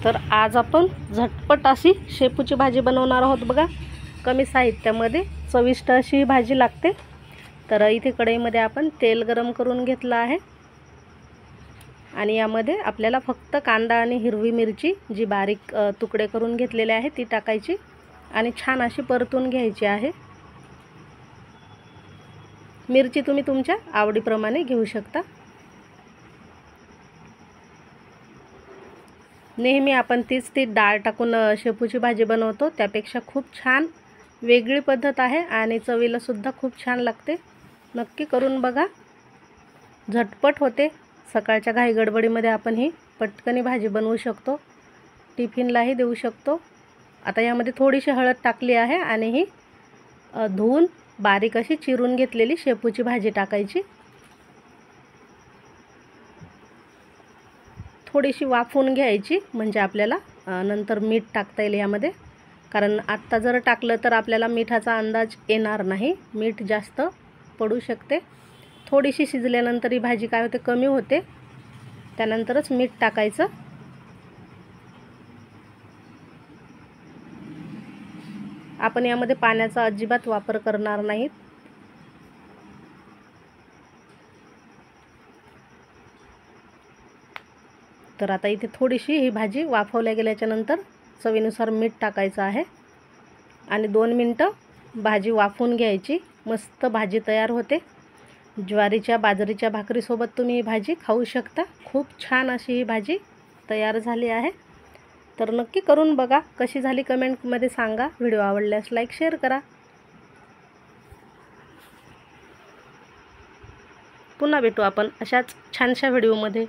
तर आज आपण झटपट अशी शेपूची भाजी बनवणार आहोत बघा। कमी साहित्यामध्ये चविष्ट अशी भाजी लागते। तर इथे कढईमध्ये आपण तेल गरम करून घेतलं आहे आणि यामध्ये आपल्याला फक्त कांदा आणि हिरवी मिरची जी बारीक तुकडे करून घेतलेले आहे ती टाकायची आणि छान अशी परतून घ्यायची आहे। मिरची तुम्ही तुमच्या आवडीप्रमाणे घेऊ शकता। नेहमी आपण तीच डाळ टाकून शेपूची भाजी बनवतो, त्यापेक्षा खूप छान वेगळी पद्धत आहे आणि चवीला सुद्धा खूप छान लागते। नक्की करून बघा, झटपट होते। सकाळच्या घाई गडबडीमध्ये आपण ही पटकनी भाजी बनवू शकतो, टिफिनलाही देऊ शकतो। आता यामध्ये थोडीशी हळद टाकली आहे आणि ही धुवून बारीक अशी चिरून घेतलेली शेपूची भाजी टाकायची। थोडीशी वाफवून घ्यायची, म्हणजे आपल्याला नंतर मीठ टाकता येईल यामध्ये, कारण आत्ता जर टाकलं तर आपल्याला मिठाचा अंदाज येणार नाही, मीठ जास्त पडू शकते। थोडीशी शिजल्यानंतर ही भाजी काय होते, कमी होते, त्यानंतरच मीठ टाकायचं। आपण यामध्ये पाण्याचा अजिबात वापर करणार नाहीत। तर आता इथे थोडीशी ही भाजी वाफवल्या गेल्याच्या नंतर चवीनुसार मीठ टाकायचं आहे आणि 2 मिनिटं भाजी वाफवून घ्यायची। मस्त भाजी तयार होते। ज्वारीच्या बाजरीच्या भाकरीसोबत तुम्ही ही भाजी खाऊ शकता। खूप छान अशी ही भाजी तयार झाली आहे। तर नक्की करून बघा, कशी झाली कमेंटमध्ये सांगा। व्हिडिओ आवडल्यास लाईक शेअर करा। पुन्हा भेटू आपण अशाच छानशा व्हिडिओमध्ये।